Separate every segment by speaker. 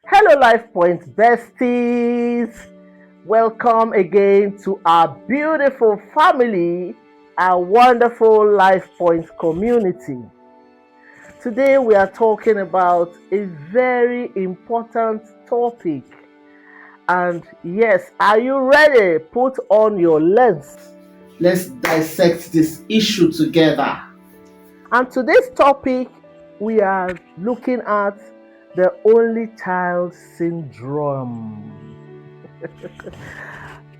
Speaker 1: Hello, Life Point besties. Welcome again to our beautiful family, our wonderful Life Point community. Today, we are talking about a very important topic. And yes, are you ready? Put on your lens. Let's dissect this issue together. And today's topic, we are looking at the only child syndrome.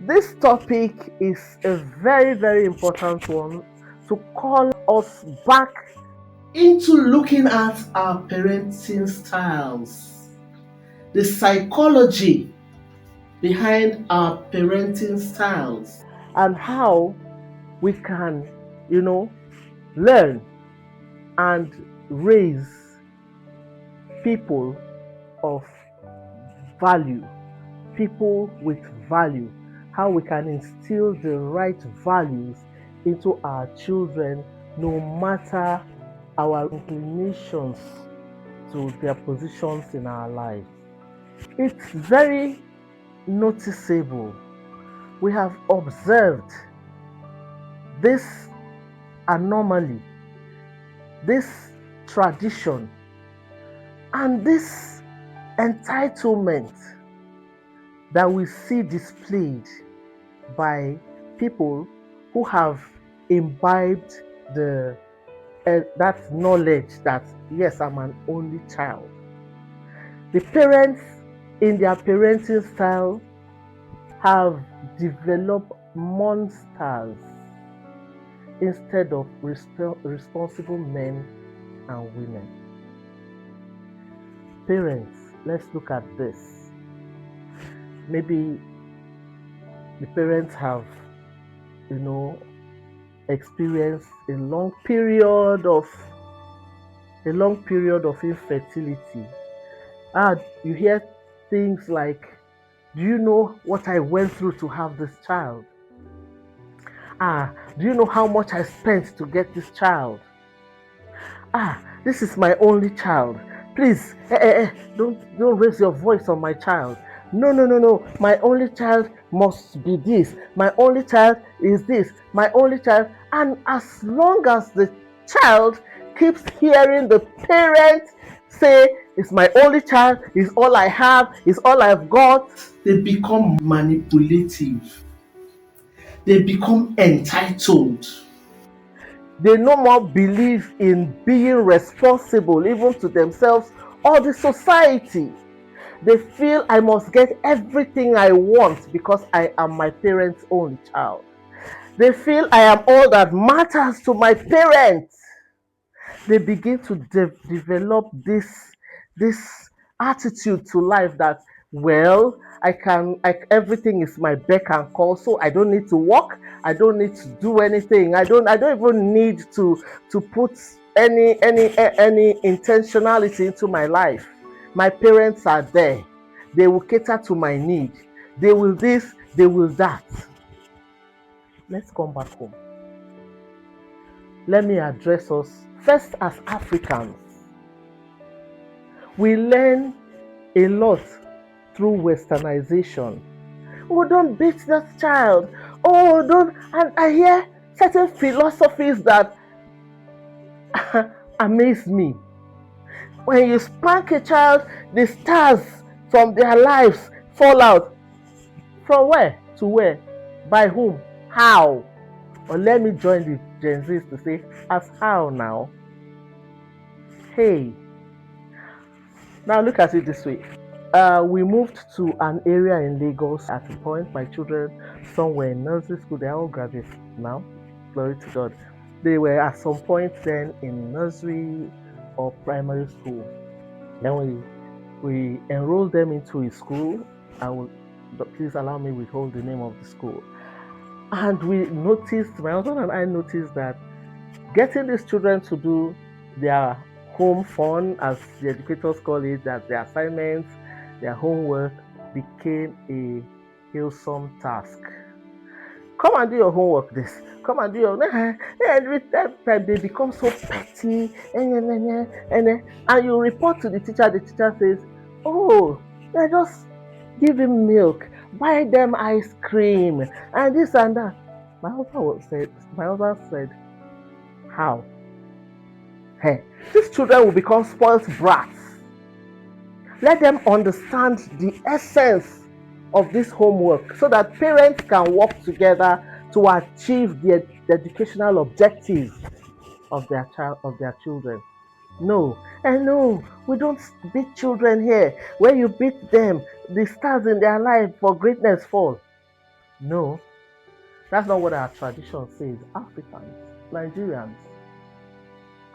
Speaker 1: This topic is a very, very important one to call us back into looking at our parenting styles, the psychology behind our parenting styles, and how we can, learn and raise people of value, people with value, how we can instill the right values into our children no matter our inclinations to their positions in our lives. It's very noticeable. We have observed this anomaly, this tradition, and this entitlement that we see displayed by people who have imbibed that knowledge that yes, I'm an only child. The parents in their parenting style have developed monsters instead of responsible men and women. Parents, let's look at this. Maybe the parents have, experienced a long period of infertility. You hear things like, do you know what I went through to have this child? Do you know how much I spent to get this child? This is my only child. Please, don't raise your voice on my child. No. My only child must be this. My only child is this. My only child. And as long as the child keeps hearing the parent say, it's my only child, it's all I have, it's all I've got, they become manipulative. They become entitled. They no more believe in being responsible, even to themselves or the society. They feel I must get everything I want because I am my parents' only child. They feel I am all that matters to my parents. They begin to develop this attitude to life that, well, everything is my beck and call, so I don't need to work, I don't need to do anything, I don't even need to put any intentionality into my life. My parents are there, they will cater to my need, they will this, they will that. Let's come back home. Let me address us first as Africans. We learn a lot through westernization. Oh, don't beat that child. Oh, don't. And I hear certain philosophies that amaze me. When you spank a child, the stars from their lives fall out. From where to where? By whom? How? Or let me join the Gen Zs to say, as how now? Hey. Now look at it this way. We moved to an area in Lagos at a point. My children, some were in nursery school, they're all graduates now. Glory to God. They were at some point then in nursery or primary school. Then we enrolled them into a school. Please allow me withhold the name of the school. And we noticed, my husband and I noticed that getting these children to do their home fun, as the educators call it, that their assignments, their homework, became a wholesome task. Come and do your homework, this. Come and do your. Every time they become so petty, and you report to the teacher says, Oh, yeah, just give him milk, buy them ice cream, and this and that. My husband said, how? Hey, these children will become spoiled brats. Let them understand the essence of this homework so that parents can work together to achieve the educational objectives of their children. No, and no, we don't beat children here. When you beat them, the stars in their life for greatness fall. No, that's not what our tradition says. Africans, Nigerians,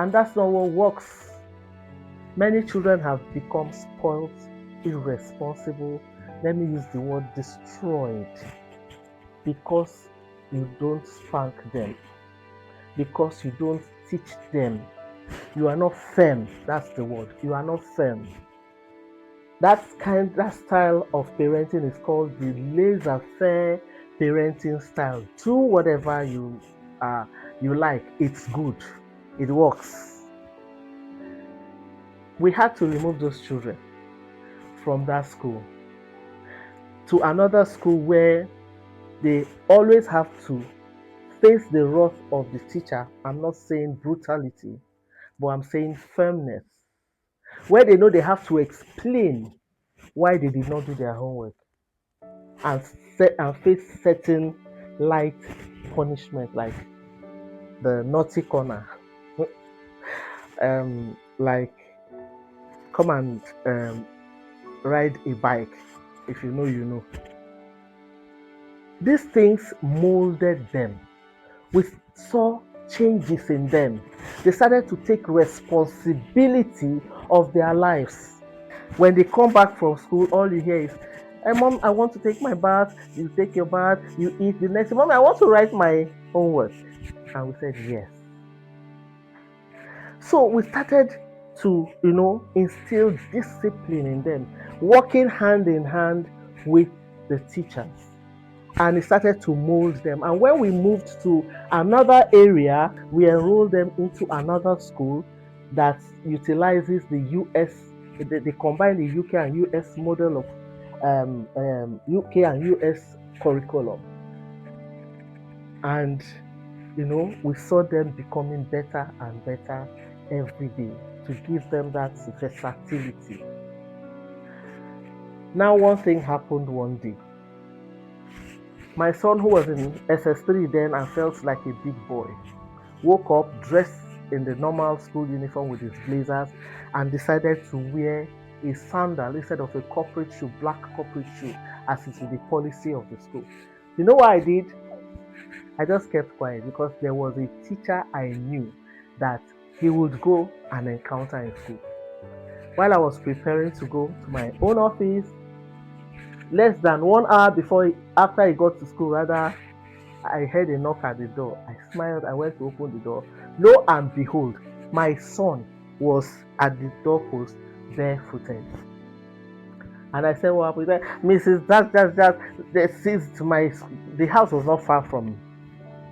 Speaker 1: and that's not what works. Many children have become spoiled, irresponsible, let me use the word destroyed, because you don't spank them, because you don't teach them. You are not firm. That's the word. You are not firm. That style of parenting is called the laissez-faire parenting style. Do whatever you like. It's good. It works. We had to remove those children from that school to another school where they always have to face the wrath of the teacher. I'm not saying brutality, but I'm saying firmness, where they know they have to explain why they did not do their homework, and and face certain light punishment like the naughty corner, like come and ride a bike. If you know, you know. These things molded them. We saw changes in them. They started to take responsibility of their lives. When they come back from school, all you hear is, hey, Mom, I want to take my bath. You take your bath, you eat. The next, Mom, I want to write my homework. And we said, yes. So we started to, instill discipline in them, working hand in hand with the teachers. And it started to mold them. And when we moved to another area, we enrolled them into another school that utilizes the US, they combine the UK and US model of UK and US curriculum. And, we saw them becoming better and better every day to give them that versatility. Now, one thing happened one day. My son, who was in SS3 then and felt like a big boy, woke up dressed in the normal school uniform with his blazers and decided to wear a sandal instead of a corporate shoe, black corporate shoe, as is the policy of the school. You know what I did? I just kept quiet because there was a teacher I knew that he would go and encounter in school. While I was preparing to go to my own office, less than 1 hour after he got to school, rather, I heard a knock at the door. I smiled. I went to open the door. Lo and behold, my son was at the doorpost barefooted. And I said, "What happened?" He said, Mrs. The house was not far from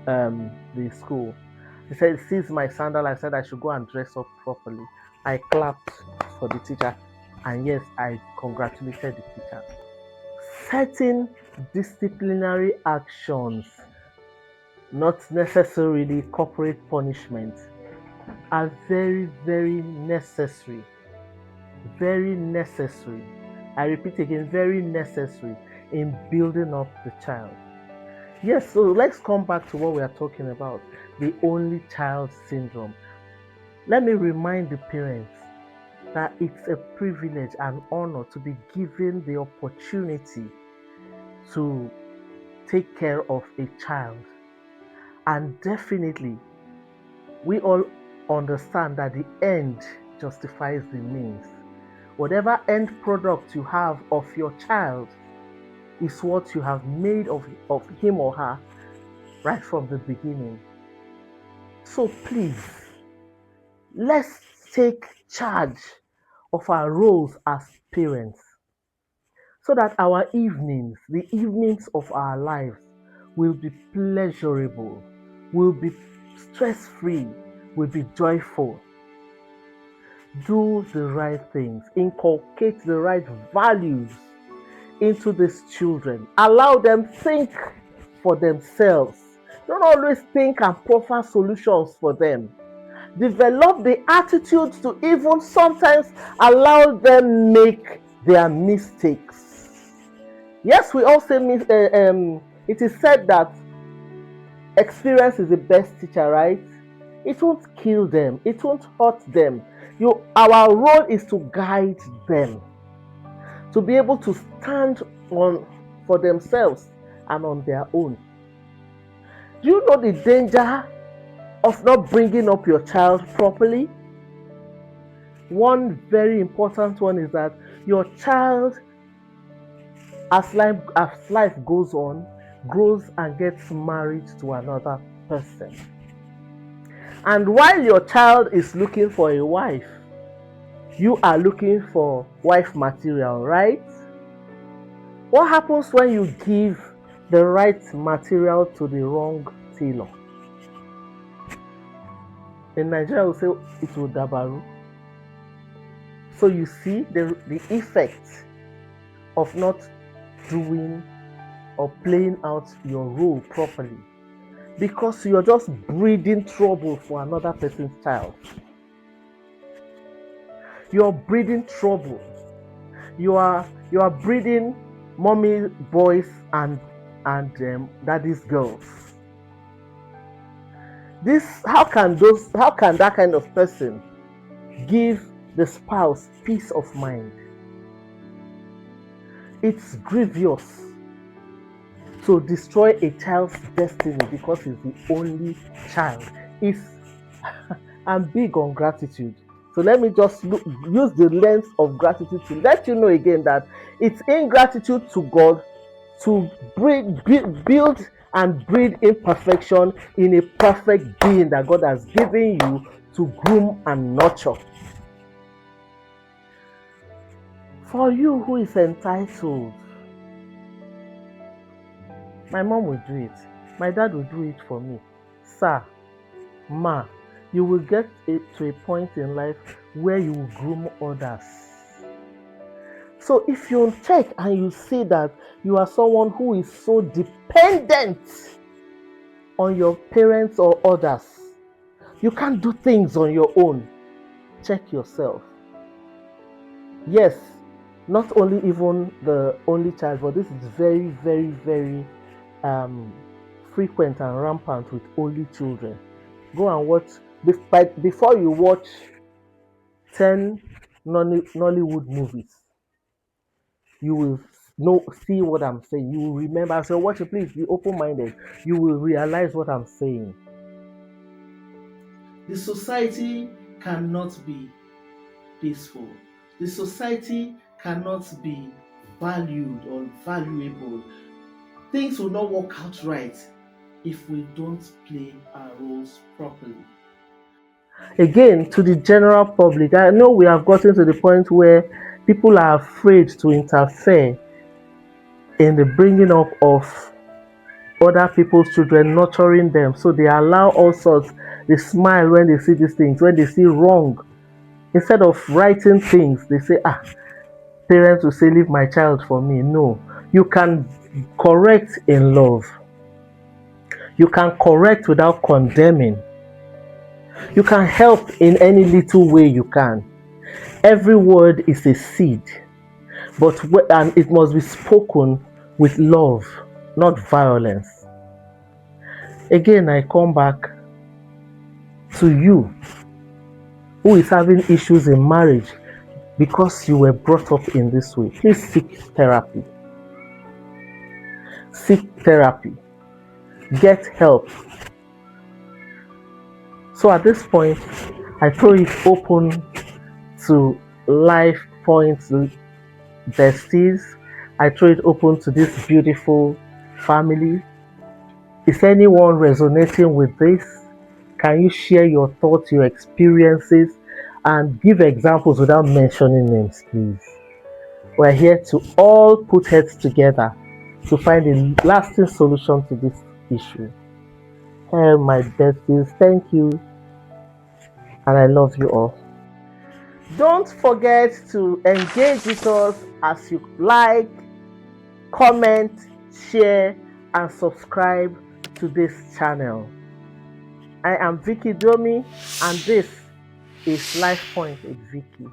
Speaker 1: the school. He said, "Sees my sandal." I said I should go and dress up properly. I clapped for the teacher, and yes, I congratulated the teacher. Certain disciplinary actions, not necessarily corporate punishment, are very, very necessary. Very necessary. I repeat again, very necessary in building up the child. Yes, so let's come back to what we are talking about, the only child syndrome. Let me remind the parents that it's a privilege and honor to be given the opportunity to take care of a child. And definitely, we all understand that the end justifies the means. Whatever end product you have of your child is what you have made of him or her right from the beginning. So please, let's take charge of our roles as parents so that our evenings, the evenings of our lives, will be pleasurable, will be stress free, will be joyful. Do the right things, inculcate the right values into these children. Allow them think for themselves. Don't always think and proffer solutions for them. Develop the attitude to even sometimes allow them make their mistakes. Yes, we all say it is said that experience is the best teacher, right? It won't kill them, it won't hurt them. Our role is to guide them to be able to stand on for themselves and on their own. Do you know the danger of not bringing up your child properly? One very important one is that your child, as life goes on, grows and gets married to another person. And while your child is looking for a wife, you are looking for wife material, right? What happens when you give the right material to the wrong tailor? In Nigeria, we say it will dabaru. So you see the effect of not doing or playing out your role properly, because you're just breeding trouble for another person's child. You're breeding trouble. You are breeding mommy boys and daddy's girls. How can that kind of person give the spouse peace of mind? It's grievous to destroy a child's destiny because he's the only child. I'm big on gratitude. So let me just use the lens of gratitude to let you know again that it's ingratitude to God to build and breed imperfection in a perfect being that God has given you to groom and nurture. For you who is entitled, my mom will do it, my dad will do it for me. Sir, ma, you will get to a point in life where you will groom others. So if you check and you see that you are someone who is so dependent on your parents or others, you can't do things on your own, check yourself. Yes, not only even the only child, but this is very, very, very frequent and rampant with only children. Go and watch, before you watch 10 Nollywood movies, you will see what I'm saying. You will remember. So watch it, please be open-minded. You will realize what I'm saying. The society cannot be peaceful. The society cannot be valued or valuable. Things will not work out right if we don't play our roles properly. Again, to the general public, I know we have gotten to the point where people are afraid to interfere in the bringing up of other people's children, nurturing them. So they allow all sorts. They smile when they see these things, when they see wrong. Instead of writing things, they say, parents will say, leave my child for me. No, you can correct in love. You can correct without condemning. You can help in any little way you can. Every word is a seed, and it must be spoken with love, not violence. Again, I come back to you who is having issues in marriage because you were brought up in this way. Please seek therapy. Seek therapy. Get help. So at this point, I throw it open to Life Points besties. I throw it open to this beautiful family. Is anyone resonating with this? Can you share your thoughts, your experiences, and give examples without mentioning names, please? We're here to all put heads together to find a lasting solution to this issue. Hey, my besties, thank you, and I love you all. Don't forget to engage with us as you like, comment, share, and subscribe to this channel. I am Vicky Domi, and this is Life Point with Vicky.